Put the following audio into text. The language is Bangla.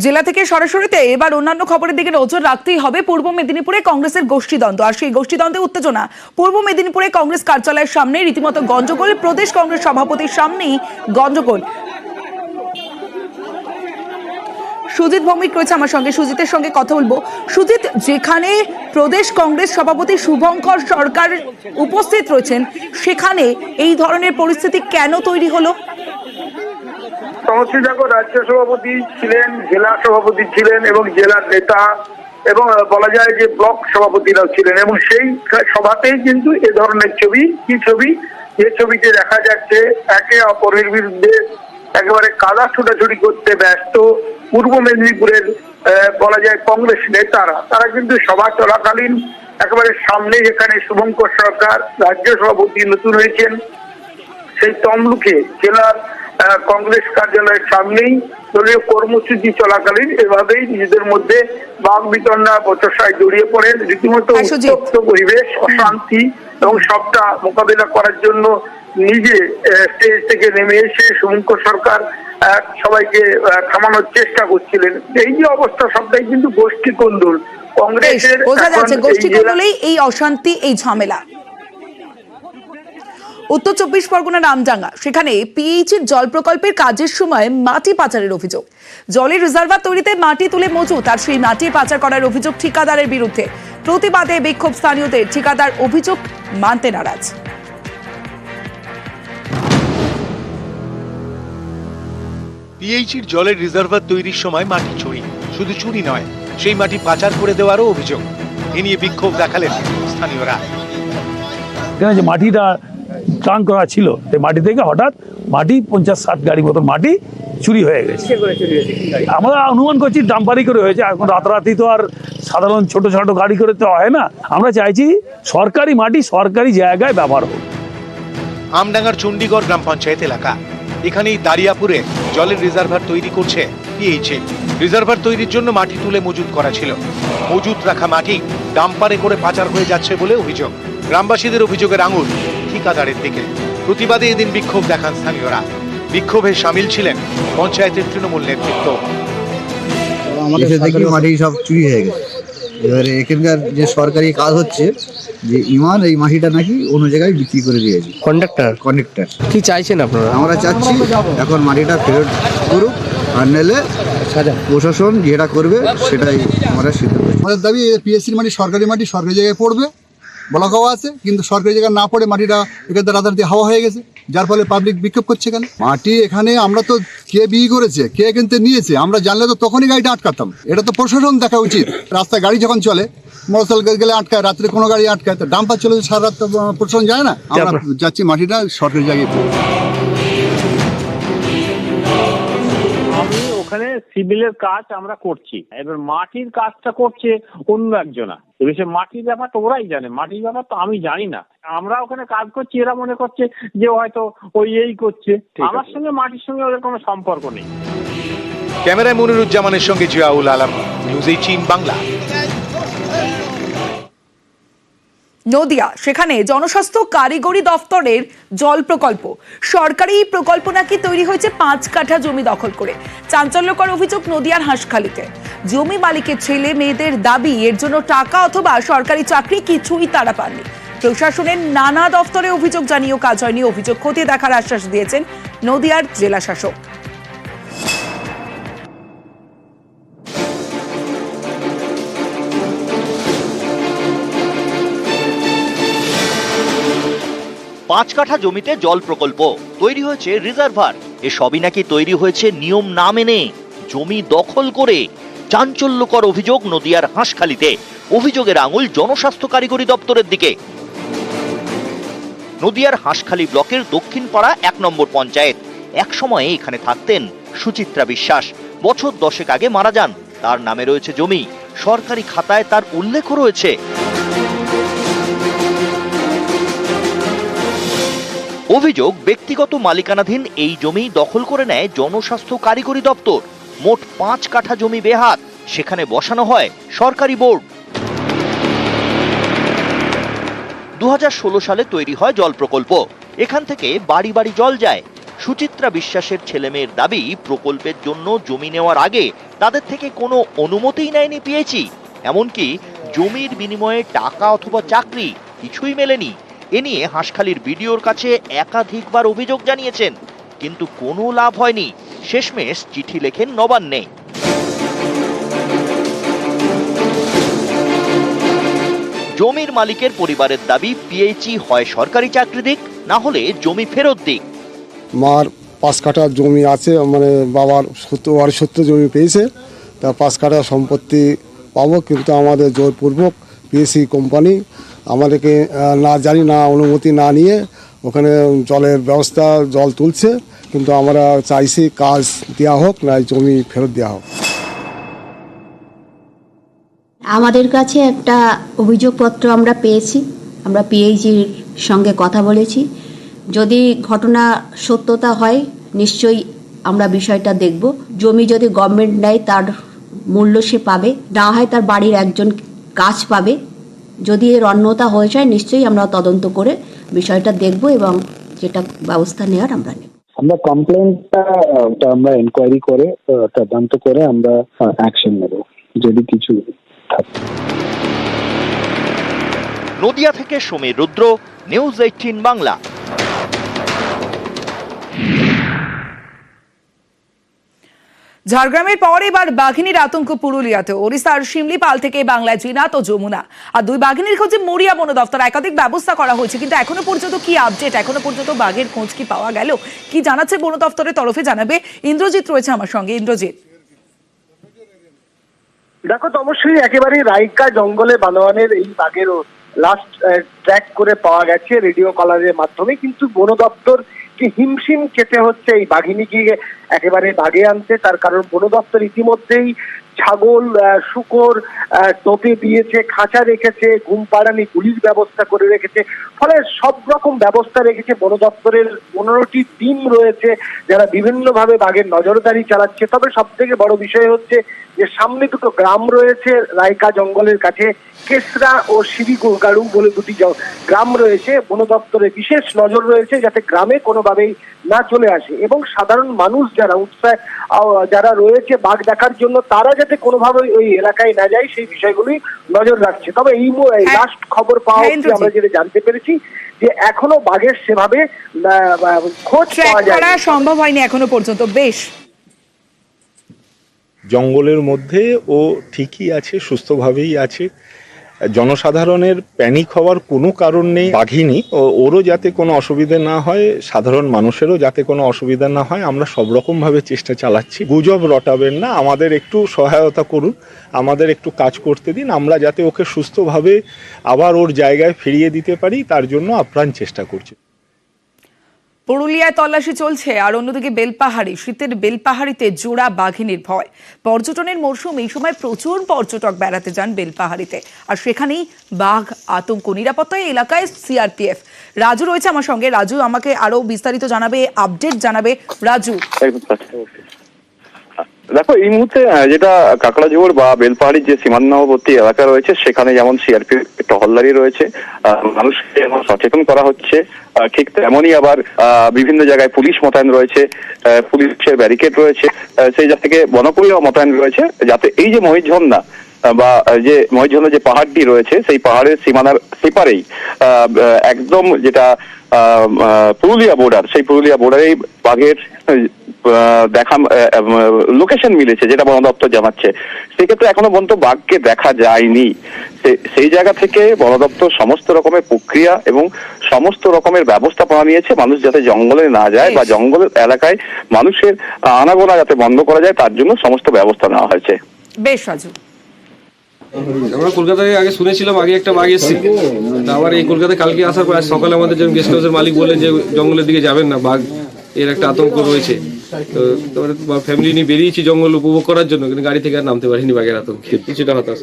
জেলা থেকে সরাসরিতে এবার অন্যান্য খবরের দিকে নজর রাখতেই হবে। পূর্ব মেদিনীপুরে কংগ্রেসের গোষ্ঠীদ্বন্দ্ব, আর সেই গোষ্ঠীদ্বন্দ্বে উত্তেজনা। পূর্ব মেদিনীপুরে কংগ্রেস কার্যালয়ের সামনে রীতিমতো গন্ডগোল, প্রদেশ কংগ্রেস সভাপতির সামনেই গন্ডগোল। সুজিত ভৌমিক রয়েছে আমার সঙ্গে, সুজিতের সঙ্গে কথা বলবো। সুজিত, যেখানে প্রদেশ কংগ্রেস সভাপতি শুভঙ্কর সরকার উপস্থিত রয়েছেন, সেখানে এই ধরনের পরিস্থিতি কেন তৈরি হলো? সমষ্টি দেখো, রাজ্য সভাপতি ছিলেন, জেলা সভাপতি ছিলেন এবং জেলার নেতা এবং বলা যায় যে ব্লক সভাপতিরাও ছিলেন, এবং সেই সভাতেই কিন্তু এ ধরনের ছবি। কি ছবি? যে ছবিতে দেখা যাচ্ছে একে অপরের বিরুদ্ধে একেবারে কাদা ছোটাছুটি করতে ব্যস্ত পূর্ব মেদিনীপুরের বলা যায় কংগ্রেস নেতারা। তারা কিন্তু সভা চলাকালীন একেবারে সামনে, যেখানে শুভঙ্কর সরকার রাজ্য সভাপতি নতুন হয়েছেন, সেই তমলুকে জেলার কংগ্রেস কার্যালয়ের সামনেই দলীয় কর্মসূচি চলাকালীন এভাবেই নিজেদের মধ্যে বাক বিতণ্ডা বচসায় জড়িয়ে পড়েন। রীতিমতো উত্তপ্ত পরিবেশ, অশান্তি, এবং সবটা মোকাবিলা করার জন্য নিজে স্টেজ থেকে নেমে এসে শুভঙ্কর সরকার সবাইকে থামানোর চেষ্টা করছিলেন। এই যে অবস্থা, সবটাই কিন্তু গোষ্ঠী কোন্দল। কংগ্রেসের বোঝা যাচ্ছে গোষ্ঠী কোন্দলেই এই অশান্তি, এই ঝামেলা। উত্তর 24 পরগনার রামডাঙ্গা, সেখানে পিএইচির জল প্রকল্পের কাজের সময় মাটি পাচারের অভিযোগ। জলের রিজার্ভার তৈরিতে মাটি তুলে মজুত, আর সেই মাটি পাচার করার অভিযোগ ঠিকাদারের বিরুদ্ধে। প্রতিবাদে বিক্ষোভ স্থানীয়দের, ঠিকাদার অভিযোগ মানতে নারাজ। পিএইচির জলের রিজার্ভার তৈরির সময় মাটি চুরি, শুধু চুরি নয়, সেই মাটি পাচার করে দেওয়ারও অভিযোগ। এ নিয়ে বিক্ষোভ দেখালেন স্থানীয়রা। যে মাটিটা টান করা ছিল, সেই মাটি থেকে হঠাৎ মাটি 50-60 গাড়ি মতো মাটি চুরি হয়ে গেছে। আমরা অনুমান করছি ডাম্পারি করে হয়েছে। এখন রাতারাতি তো আর সাধারণ ছোট ছোট গাড়ি করে তো হয় না। আমরা চাইছি সরকারি মাটি সরকারি জায়গায় ব্যবহার হোক। আমডাঙ্গার চণ্ডীগড় গ্রাম পঞ্চায়েত এলাকা, এখানেই দারিয়াপুরে জলের রিজার্ভার তৈরি করছে পিএইচি। রিজার্ভার তৈরির জন্য মাটি তুলে মজুত করা ছিল। মজুত রাখা মাটি ডাম্পারে করে পাচার হয়ে যাচ্ছে বলে অভিযোগ। গ্রামবাসীদের অভিযোগের আঙুল ঠিকাদারের দিকে। প্রতিবাদে এদিন বিক্ষোভ দেখান স্থানীয়রা। বিক্ষোভে সামিল ছিলেন পঞ্চায়েতের তৃণমূল নেতৃত্ব। আমাদের দেখি মাটি সব চুরি হয়ে গেছে। এবারে এখানকার যে সরকারি কাজ হচ্ছে, যে ইমান এই মাটিটা নাকি অন্য জায়গায় বিক্রি করে দিয়েছে কন্ট্রাক্টর। কি চাইছেন আপনারা? আমরা চাচ্ছি এখন মাটিটা ফেরত করুক, আর নাহলে প্রশাসন যেটা করবে সেটাই আমরা সিদ্ধান্ত। আমাদের দাবি পিএসসির মাটি সরকারি জায়গায় পড়বে, ব্লকও আছে, কিন্তু সরকারি জায়গায় না পড়ে মাটিটা এখানে রাতারাতি হাওয়া হয়ে গেছে, যার ফলে পাবলিক বিক্ষোভ করছে। কেন মাটি এখানে আমরা তো কে বিক্রি করেছে, কে কিনতে নিয়েছে, আমরা জানলে তো তখনই গাড়িটা আটকাতাম। এটা তো প্রশাসন দেখা উচিত। রাস্তায় গাড়ি যখন চলে, মোটরসাইকেল গেলে আটকায়, রাত্রে কোনো গাড়ি আটকায়, তো ডাম্পার চলে সারা রাত প্রশাসন যায় না। আমরা যাচ্ছি মাটিটা সরকারি জায়গায় পড়বে। ওখানে সিভিলের কাজ আমরা করছি, এবার মাটির কাজটা করছে অন্য একজনা। এবার সে মাটির ব্যাপারটা ওরাই জানে, মাটির ব্যাপার তো আমি জানি না। আমরা ওখানে কাজ করছি, এরা মনে করছে যে হয়তো ওই এই করছে। আমার সঙ্গে মাটির সঙ্গে ওদের কোনো সম্পর্ক নেই। ক্যামেরায় মনিরুজ্জামানের সঙ্গে জিয়াউল আলম, নিউজ 18 বাংলা। নদিয়া, সেখানে জনস্বাস্থ্য কারিগরি দফতরের জল প্রকল্প, সরকারি প্রকল্প নাকি তৈরি হয়েছে 5 কাঠা জমি দখল করে। চাঞ্চল্যকর অভিযোগ নদিয়ার হাঁসখালিতে। জমি মালিকের ছেলে মেয়েদের দাবি, এর জন্য টাকা অথবা সরকারি চাকরি কিছুই তারা পাননি। প্রশাসনের নানা দফতরে অভিযোগ জানিয়েও কাজ হয়নি। অভিযোগ খতিয়ে দেখার আশ্বাস দিয়েছেন নদিয়ার জেলা শাসক। পাঁচ কাঠা জমিতে জল প্রকল্প তৈরি হয়েছে রিজার্ভার, এসবই নাকি তৈরি হয়েছে নিয়ম না মেনে, জমি দখল করে। চাঞ্চল্যকর অভিযোগ নদিয়ার হাঁসখালিতে। অভিযোগের আঙুল জনস্বাস্থ্য কারিগরি দপ্তরের দিকে। নদিয়ার হাঁসখালি ব্লকের দক্ষিণ পাড়া 1 নম্বর পঞ্চায়েত। এক সময়ে এখানে থাকতেন সুচিত্রা বিশ্বাস। বছর 10 আগে মারা যান। তার নামে রয়েছে জমি, সরকারি খাতায় তার উল্লেখও রয়েছে। অভিযোগ, ব্যক্তিগত মালিকানাধীন এই জমি দখল করে নেয় জনস্বাস্থ্য কারিগরি দপ্তর। মোট 5 কাঠা জমি বেহাত, সেখানে বসানো হয় সরকারি বোর্ড। 2016 সালে তৈরি হয় জল প্রকল্প। এখান থেকে বাড়ি বাড়ি জল যায়। সুচিত্রা বিশ্বাসের ছেলেমেয়ের দাবি, প্রকল্পের জন্য জমি নেওয়ার আগে তাদের থেকে কোনো অনুমতিই নেয়নি পিএইচই। এমনকি জমির বিনিময়ে টাকা অথবা চাকরি কিছুই মেলেনি। এ নিয়ে হাঁসখালির বিডিওর কাছে একাধিকবার অভিযোগ জানিয়েছেন, কিন্তু কোনো লাভ হয়নি। শেষমেশ চিঠি লেখেন নবান্নে। জমির মালিকের পরিবারের দাবি, পিএইচই হয় সরকারি চাকরি দিক, না হলে জমি ফেরত দিক। মার 5 কাঠা জমি আছে, মানে বাবার 70 জমি পেয়েছে, তা 5 কাঠা সম্পত্তি পাবো, কিন্তু আমাদের জোরপূর্বক পিএসসি কোম্পানি আমাদেরকে না জানি না অনুমতি না নিয়ে ওখানে জলের ব্যবস্থা, জল তুলছে, কিন্তু আমরা চাইছি কাজ দেওয়া হোক, না জমি ফেরত দেওয়া হোক। আমাদের কাছে একটা অভিযোগপত্র আমরা পেয়েছি, আমরা পিএইচির সঙ্গে কথা বলেছি। যদি ঘটনা সত্যতা হয় নিশ্চয়ই আমরা বিষয়টা দেখব। জমি যদি গভর্নমেন্ট নেয় তার মূল্য সে পাবে, না হয় তার বাড়ির একজন কাজ পাবে। যদি এর অন্যতা হয়ে যায় নিশ্চয়ই আমরা তদন্ত করে বিষয়টা দেখব এবং যেটা ব্যবস্থা নেওয়ার আমরা নেব। আমরা কমপ্লেনটা আমরা এনকোয়ারি করে তদন্ত করে আমরা অ্যাকশন নেব যদি কিছু থাকে। নদিয়া থেকে সমীর রুদ্র, নিউজ 18 বাংলা। ঝাড়গ্রামের পর এবার বাঘিনীর আতঙ্ক পুরুলিয়াতে। ওড়িশার শিমলিপাল থেকে বাংলায় জিনাত ও যমুনা, আর দুই বাঘিনীর খোঁজে মরিয়া বন দপ্তর। একাধিক ব্যবস্থা করা হয়েছে, কিন্তু এখনো পর্যন্ত কি আপডেট, এখনো পর্যন্ত বাঘের খোঁজ কি পাওয়া গেল, কি জানাচ্ছে বন দপ্তরের তরফে জানাবে ইন্দ্রজিৎ রয়েছে আমার সঙ্গে। ইন্দ্রজিৎ, দেখো তো অবশ্যই একেবারে রাইকা জঙ্গলে বানোয়ানের এই বাঘের লাস্ট ট্র্যাক করে পাওয়া গেছে রেডিও কলারের মাধ্যমে, কিন্তু বন দপ্তর কি হিমশিম খেতে হচ্ছে এই বাঘিনীকে একেবারে বাগে আনতে। তার কারণ বন দপ্তর ইতিমধ্যেই ছাগল, শূকর টোপে দিয়েছে, খাঁচা রেখেছে, ঘুম পাড়ানি গুলির ব্যবস্থা করে রেখেছে, ফলে সব রকম ব্যবস্থা রেখেছে। বন দপ্তরের 15টি টিম রয়েছে যারা বিভিন্নভাবে বাঘের নজরদারি চালাচ্ছে। তবে সব থেকে বড় বিষয় হচ্ছে যে সামনে দুটো গ্রাম রয়েছে রাইকা জঙ্গলের কাছে, কেসরা ও শিরিগাড়ু বলে দুটি গ্রাম রয়েছে। বন দপ্তরের বিশেষ নজর রয়েছে যাতে গ্রামে কোনোভাবেই না চলে আসে, এবং সাধারণ মানুষ যারা উৎসাহ যারা রয়েছে বাঘ দেখার জন্য তারা যাতে কোনোভাবে ওই এলাকায় না যায় সেই বিষয়গুলি নজর রাখছে। তবে এই লাস্ট খবর পাওয়া হচ্ছে, আমরা যেটা জানতে পেরেছি যে এখনো বাঘের সেভাবে খোঁজ পাওয়া যায় সম্ভব হয়নি এখনো পর্যন্ত। বেশ, জঙ্গলের মধ্যে ও ঠিকই আছে, সুস্থভাবেই আছে। জনসাধারণের প্যানিক হওয়ার কোনো কারণ নেই। বাঘিনী ওরও যাতে কোনো অসুবিধা না হয়, সাধারণ মানুষেরও যাতে কোনো অসুবিধা না হয়, আমরা সব রকমভাবে চেষ্টা চালাচ্ছি। গুজব রটাবেন না, আমাদের একটু সহায়তা করুন, আমাদের একটু কাজ করতে দিন, আমরা যাতে ওকে সুস্থভাবে আবার ওর জায়গায় ফিরিয়ে দিতে পারি তার জন্য আপ্রাণ চেষ্টা করছি। পুরুলিয়ায় তল্লাশি চলছে, আর অন্যদিকে বেলপাহাড়ি, শীতের বেলপাহাড়িতে জোড়া বাঘিনীর ভয়। পর্যটনের মরশুম, এই সময় প্রচুর পর্যটক বেড়াতে যান বেলপাহাড়িতে, আর সেখানেই বাঘ আতঙ্ক। নিরাপত্তায় এলাকায় সিআরপিএফ। রাজু রয়েছে আমার সঙ্গে। রাজু, আমাকে আরো বিস্তারিত জানাবে, আপডেট জানাবে। রাজু, দেখো এই মুহূর্তে যেটা কাকড়াঝোড় বা বেলপাহাড়ির যে সীমান্তবর্তী এলাকা রয়েছে সেখানে যেমন সিআরপিএফ টহলদারি রয়েছে, মানুষকে এখন সচেতন করা হচ্ছে, ঠিক তেমনই আবার বিভিন্ন জায়গায় পুলিশ মোতায়েন রয়েছে, পুলিশের ব্যারিকেড রয়েছে, সেই জায়গা থেকে বনকর্মীরাও মোতায়েন রয়েছে, যাতে এই যে মহিষঝর্ণা বা যে মহিষঝর্ণা যে পাহাড়টি রয়েছে সেই পাহাড়ের সীমানার সেপারেই একদম যেটা পুরুলিয়া বর্ডার, সেই পুরুলিয়া বর্ডারেই বাঘের দেখা লোকেশন মিলেছে, যেটা বন দপ্তর জানাচ্ছে। সেক্ষেত্রে এখনো পর্যন্ত বাঘকে দেখা যায়নি। সেই জায়গা থেকে বন দপ্তর সমস্ত রকমের প্রক্রিয়া এবং সমস্ত রকমের ব্যবস্থাপনা নিয়েছে, মানুষ যাতে জঙ্গলে না যায় বা জঙ্গলের এলাকায় মানুষের আনাগোনা যাতে বন্ধ করা যায় তার জন্য সমস্ত ব্যবস্থা নেওয়া হয়েছে। বেশ রাজু, আমরা কলকাতায় আগে শুনেছিলাম আগে একটা বাঘ এসেছে, আবার এই কলকাতায় কালকে আসার পর সকালে আমাদের যেমন গেস্ট হাউসের মালিক বললেন যে জঙ্গলের দিকে যাবেন না, বাঘ এর একটা আতঙ্ক রয়েছে। তো ফ্যামিলি নিয়ে বেরিয়েছি জঙ্গল উপভোগ করার জন্য, কিন্তু গাড়ি থেকে আর নামতে পারিনি বাঘের আতঙ্কে, কিছুটা হতাশ।